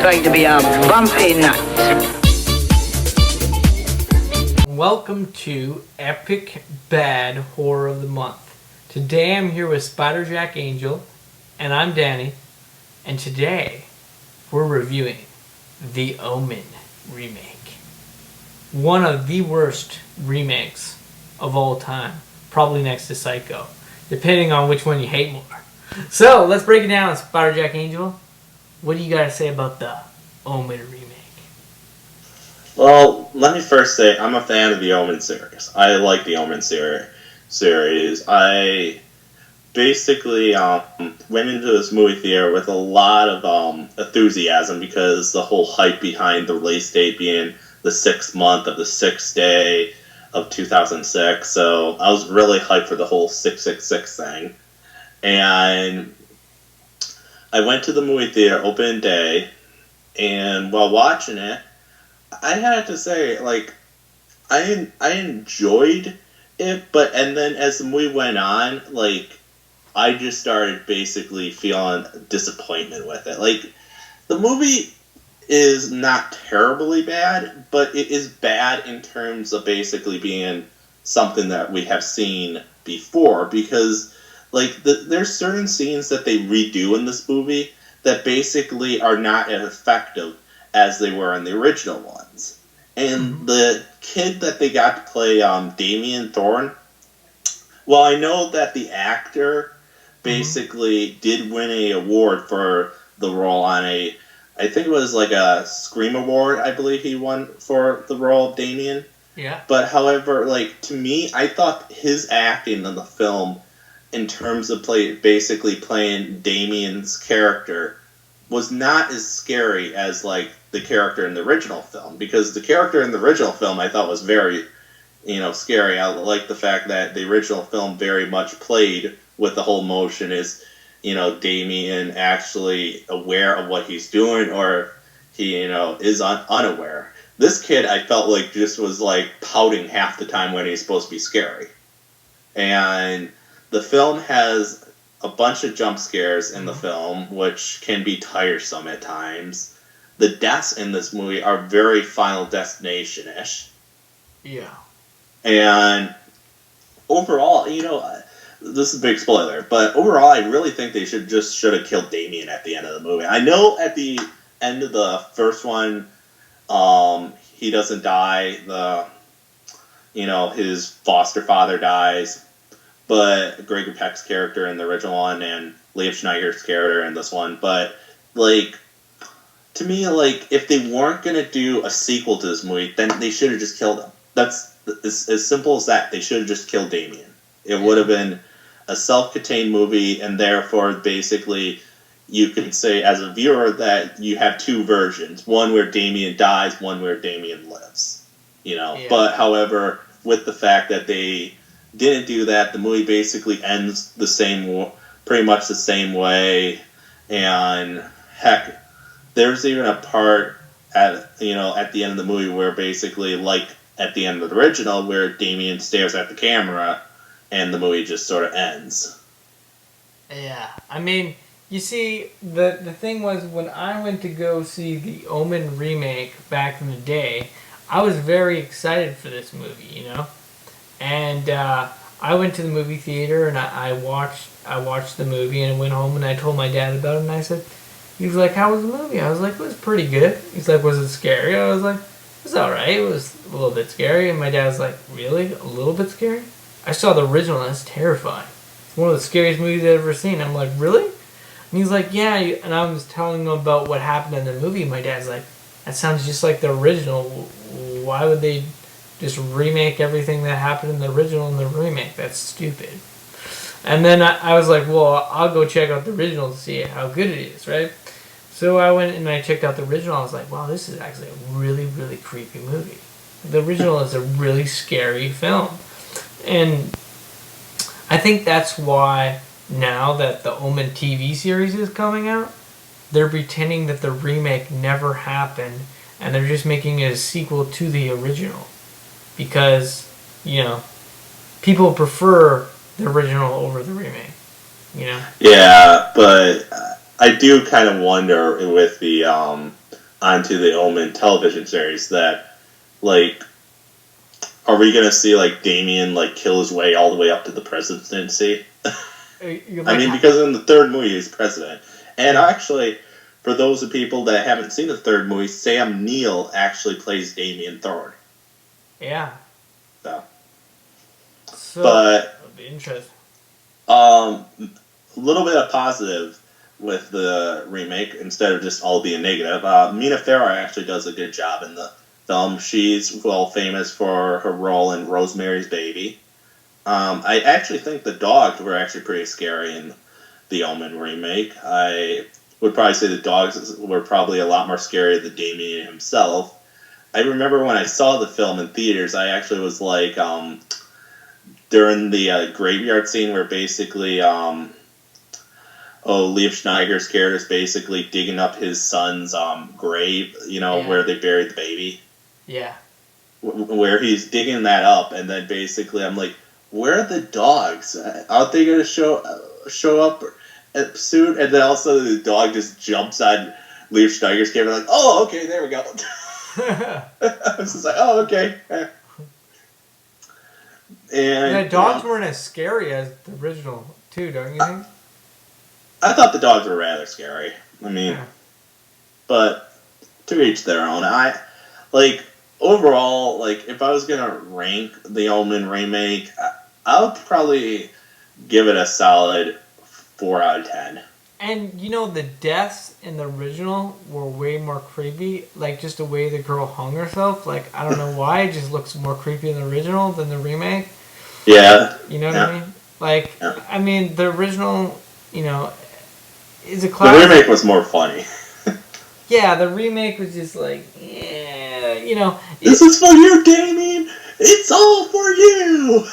going to be a bumpy night. Welcome to Epic Bad Horror of the Month. Today I'm here with Spiderjackangel, and I'm Danny, and today we're reviewing the Omen remake. One of the worst remakes of all time, probably next to Psycho, depending on which one you hate more. So let's break it down, Spiderjackangel. What do you got to say about the Omen remake? Well, let me first say I'm a fan of the Omen series. I like the Omen series. I basically went into this movie theater with a lot of enthusiasm because the whole hype behind the release date being the 6th month of the 6th day of 2006. So I was really hyped for the whole 666 thing. And I went to the movie theater opening day, and while watching it, I had to say, like, I enjoyed it, and then as the movie went on, like, I just started basically feeling disappointment with it. Like, the movie is not terribly bad, but it is bad in terms of basically being something that we have seen before, because like, there's certain scenes that they redo in this movie that basically are not as effective as they were in the original ones. And the kid that they got to play, Damien Thorne, well, I know that the actor basically did win an award for the role on I think it was like a Scream Award, I believe he won for the role of Damien. Yeah. But however, like, to me, I thought his acting in the film, in terms of basically playing Damien's character, was not as scary as, like, the character in the original film. Because the character in the original film I thought was very, scary. I like the fact that the original film very much played with the whole motion is, Damien actually aware of what he's doing, or he, is unaware. This kid, I felt like, just was, like, pouting half the time when he's supposed to be scary. And the film has a bunch of jump scares in the film, which can be tiresome at times. The deaths in this movie are very Final Destination-ish. Yeah. And overall, this is a big spoiler, but overall I really think they should have killed Damien at the end of the movie. I know at the end of the first one, he doesn't die. His foster father dies. But Greg Peck's character in the original one and Liev Schneider's character in this one. But, like, to me, like, if they weren't going to do a sequel to this movie, then they should have just killed him. That's as simple as that. They should have just killed Damien. It would have been a self-contained movie, and therefore, basically, you could say as a viewer that you have two versions. One where Damien dies, one where Damien lives. Yeah. But, however, with the fact that they didn't do that, the movie basically ends pretty much the same way, and heck, there's even a part at the end of the movie where basically, like at the end of the original, where Damien stares at the camera, and the movie just sort of ends. Yeah, I mean, you see, the thing was, when I went to go see the Omen remake back in the day, I was very excited for this movie, And I went to the movie theater and I watched the movie, and I went home and I told my dad about it, and he was like, "How was the movie?" I was like, "It was pretty good." He's like, "Was it scary?" I was like, "It was alright. It was a little bit scary." And my dad was like, "Really? A little bit scary?" I saw the original and it's terrifying. It's one of the scariest movies I've ever seen. I'm like, "Really?" And he's like, "Yeah." And I was telling him about what happened in the movie. My dad's like, "That sounds just like the original. Why would they just remake everything that happened in the original in the remake? That's stupid." And then I was like, "Well, I'll go check out the original to see how good it is, right?" So I went and I checked out the original. I was like, "Wow, this is actually a really, really creepy movie." The original is a really scary film. And I think that's why now that the Omen TV series is coming out, they're pretending that the remake never happened, and they're just making it a sequel to the original. Because, people prefer the original over the remake, Yeah, but I do kind of wonder with the onto the Omen television series that, like, are we gonna see like Damien like kill his way all the way up to the presidency? I mean, because in the third movie he's president, and actually, for those of people that haven't seen the third movie, Sam Neill actually plays Damien Thorne. Yeah. So but that'll be interesting. A little bit of positive with the remake instead of just all being negative. Mina Farrow actually does a good job in the film. She's well famous for her role in Rosemary's Baby. I actually think the dogs were actually pretty scary in the Omen remake. I would probably say the dogs were probably a lot more scary than Damien himself. I remember when I saw the film in theaters, I actually was like, during the graveyard scene where basically, Liev Schneidger's character is basically digging up his son's grave, where they buried the baby. Yeah. Where he's digging that up, and then basically I'm like, where are the dogs? Aren't they going to show up soon? And then also the dog just jumps on Liev Schneidger's character, like, oh, okay, there we go. I was just like, oh, okay. And the dogs weren't as scary as the original, too, don't you think? I thought the dogs were rather scary. I mean, but to each their own. Overall, like, if I was going to rank the Omen remake, I would probably give it a solid 4 out of 10. And, the deaths in the original were way more creepy. Like, just the way the girl hung herself. Like, I don't know why. It just looks more creepy in the original than the remake. Yeah. You know what I mean? Like, I mean, the original, is a classic. The remake was more funny. Yeah, the remake was just like, This is for you, Damien! It's all for you!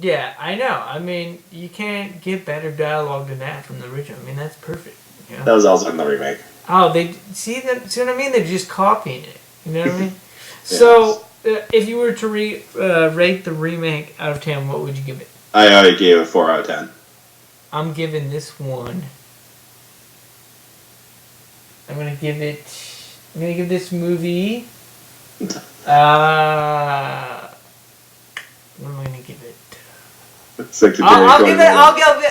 Yeah, I know. I mean, you can't get better dialogue than that from the original. I mean, that's perfect. That was also in the remake. Oh, see what I mean? They're just copying it. You know what I mean? So, if you were to rate the remake out of 10, what would you give it? I already gave it 4 out of 10. I'm giving this one. I'm gonna give this movie. What am I gonna give it?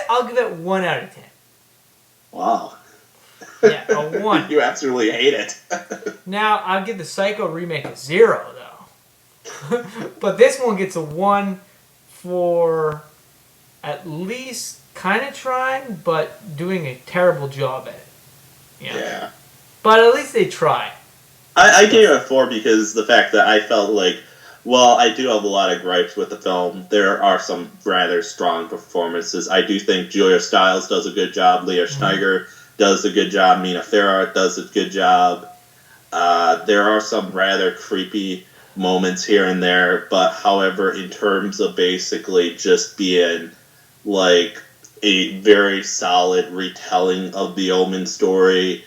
I'll give it 1 out of 10. Wow. Yeah, a 1. You absolutely hate it. Now I'll give the Psycho remake a 0 though. But this one gets a 1 for at least kind of trying, but doing a terrible job at it. Yeah. But at least they try. I gave it a 4 because the fact that I felt like, well, I do have a lot of gripes with the film. There are some rather strong performances. I do think Julia Stiles does a good job. Liev Schneidger does a good job. Mina Farrow does a good job. There are some rather creepy moments here and there, but however, in terms of basically just being like a very solid retelling of the Omen story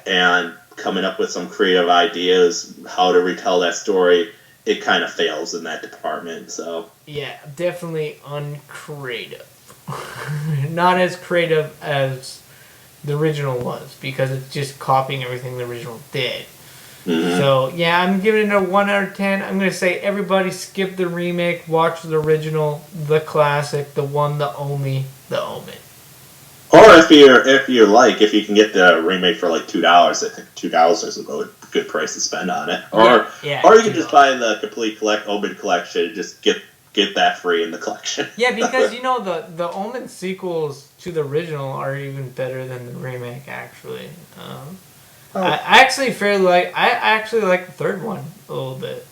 and coming up with some creative ideas how to retell that story, it kind of fails in that department. So yeah, definitely uncreative. Not as creative as the original was, because it's just copying everything the original did. So yeah, I'm giving it a 1 out of 10. I'm gonna say everybody skip the remake, watch the original, the classic, the one, the only, the Omen. Or if you can get the remake for like $2, I think $2 is a good price to spend on it. Or you can just buy the complete Omen collection and just get that free in the collection. Yeah, because the Omen sequels to the original are even better than the remake. Actually, I actually like the third one a little bit.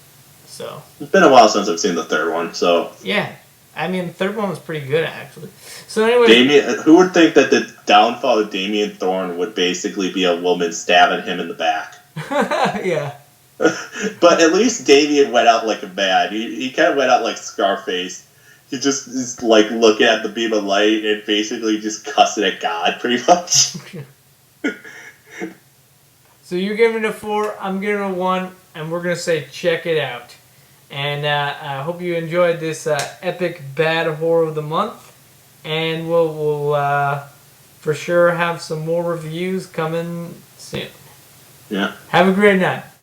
So it's been a while since I've seen the third one. So yeah. I mean, the third one was pretty good, actually. So anyway, who would think that the downfall of Damien Thorne would basically be a woman stabbing him in the back? Yeah. But at least Damien went out like a man. He kind of went out like Scarface. He just is like looking at the beam of light and basically just cussing at God, pretty much. So you're giving it a 4, I'm giving it a 1, and we're going to say check it out. And I hope you enjoyed this epic bad horror of the month. And we'll for sure have some more reviews coming soon. Yeah. Have a great night.